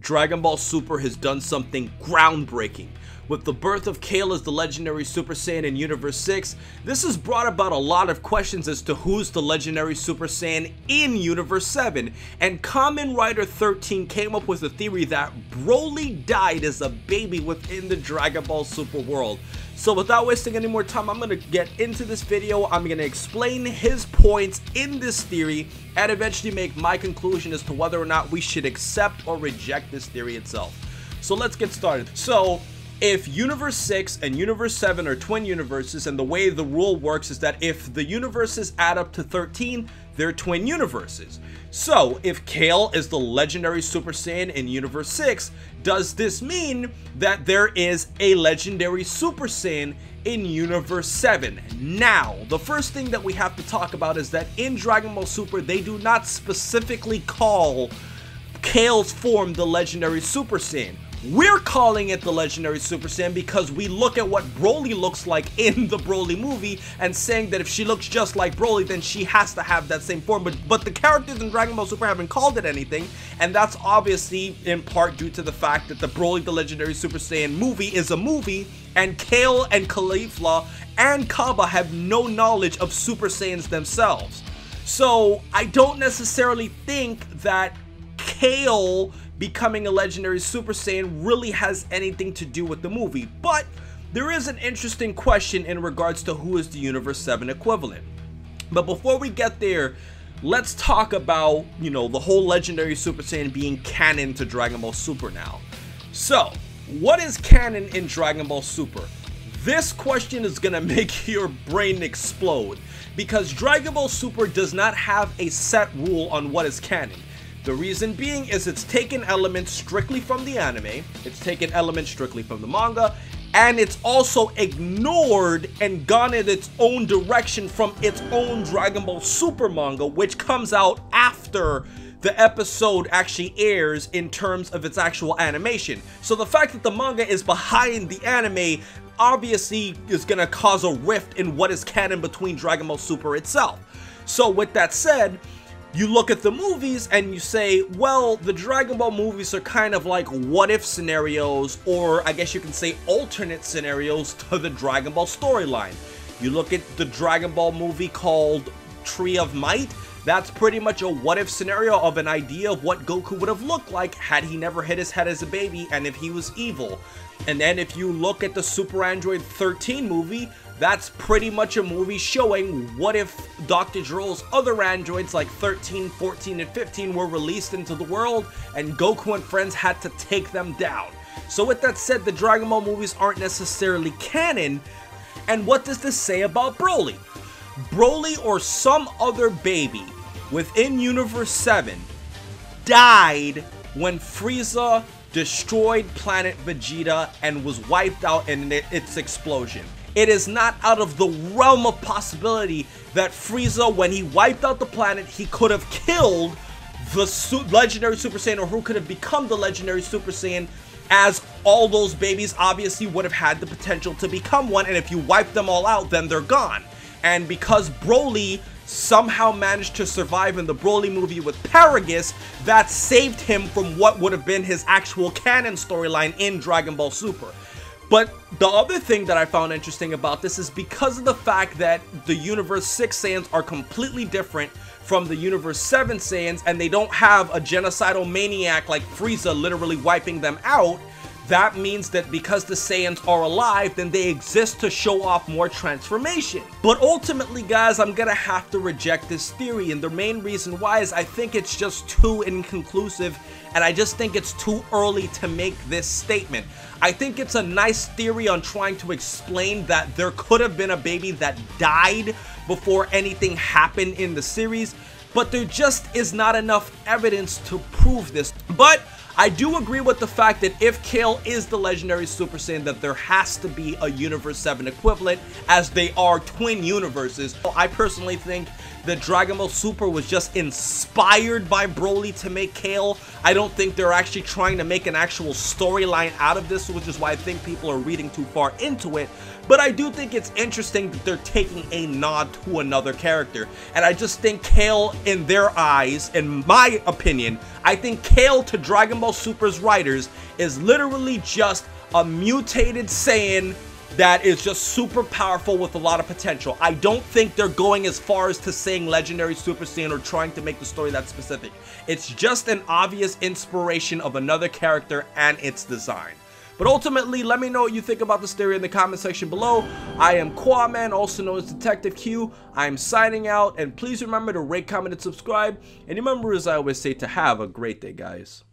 Dragon Ball Super has done something groundbreaking. With the birth of Kale as the legendary Super Saiyan in Universe 6, this has brought about a lot of questions as to who's the legendary Super Saiyan in Universe 7, and Kamen Rider 13 came up with a theory that Broly died as a baby within the Dragon Ball Super world. So without wasting any more time, I'm going to get into this video. I'm going to explain his points in this theory and eventually make my conclusion as to whether or not we should accept or reject this theory itself. So let's get started. So if Universe 6 and Universe 7 are twin universes, and the way the rule works is that if the universes add up to 13, they're twin universes. So if Kale is the legendary Super Saiyan in Universe 6, does this mean that there is a legendary Super Saiyan in Universe 7? Now, the first thing that we have to talk about is that in Dragon Ball Super, they do not specifically call Kale's form the legendary Super Saiyan. We're calling it the legendary Super Saiyan because we look at what Broly looks like in the Broly movie and saying that if she looks just like Broly, then she has to have that same form. But the characters in Dragon Ball Super haven't called it anything, and that's obviously in part due to the fact that the Broly the legendary Super Saiyan movie is a movie, and Kale and Caulifla and Kaba have no knowledge of Super Saiyans themselves. So I don't necessarily think that Kale becoming a legendary Super Saiyan really has anything to do with the movie, but there is an interesting question in regards to who is the Universe 7 equivalent. But before we get there, let's talk about, the whole legendary Super Saiyan being canon to Dragon Ball Super now. So, what is canon in Dragon Ball Super? This question is gonna make your brain explode, because Dragon Ball Super does not have a set rule on what is canon. The reason being is it's taken elements strictly from the anime, it's taken elements strictly from the manga, and it's also ignored and gone in its own direction from its own Dragon Ball Super manga, which comes out after the episode actually airs in terms of its actual animation. So the fact that the manga is behind the anime obviously is going to cause a rift in what is canon between Dragon Ball Super itself. So with that said, you look at the movies and you say, well, the Dragon Ball movies are kind of like what-if scenarios, or I guess you can say alternate scenarios to the Dragon Ball storyline. You look at the Dragon Ball movie called Tree of Might, that's pretty much a what-if scenario of an idea of what Goku would have looked like had he never hit his head as a baby and if he was evil. And then if you look at the Super Android 13 movie, that's pretty much a movie showing what if Dr. Gero's other androids like 13, 14, and 15 were released into the world and Goku and friends had to take them down. So with that said, the Dragon Ball movies aren't necessarily canon. And what does this say about Broly? Broly or some other baby within Universe 7 died when Frieza destroyed planet Vegeta and was wiped out in its explosion. It is not out of the realm of possibility that Frieza, when he wiped out the planet, he could have killed the legendary Super Saiyan, or who could have become the legendary Super Saiyan, as all those babies obviously would have had the potential to become one, and if you wipe them all out, then they're gone. And because Broly somehow managed to survive in the Broly movie with Paragus, that saved him from what would have been his actual canon storyline in Dragon Ball Super. But the other thing that I found interesting about this is because of the fact that the Universe 6 Saiyans are completely different from the Universe 7 Saiyans, and they don't have a genocidal maniac like Frieza literally wiping them out, that means that because the Saiyans are alive, then they exist to show off more transformation. But ultimately, guys, I'm gonna have to reject this theory, and the main reason why is I think it's just too inconclusive, and I just think it's too early to make this statement. I think it's a nice theory on trying to explain that there could have been a baby that died before anything happened in the series, but there just is not enough evidence to prove this. But I do agree with the fact that if Kale is the legendary Super Saiyan, that there has to be a Universe 7 equivalent, as they are twin universes. I personally think that Dragon Ball Super was just inspired by Broly to make Kale. I don't think they're actually trying to make an actual storyline out of this, which is why I think people are reading too far into it. But I do think it's interesting that they're taking a nod to another character. And I just think Kale, in their eyes, in my opinion, I think Kale to Dragon Ball Super's writers is literally just a mutated Saiyan that is just super powerful with a lot of potential. I don't think they're going as far as to saying legendary Super Saiyan or trying to make the story that specific. It's just an obvious inspiration of another character and its design. But ultimately, let me know what you think about this theory in the comment section below. I am Quaman, also known as Detective Q. I am signing out, and please remember to rate, comment, and subscribe. And remember, as I always say, to have a great day, guys.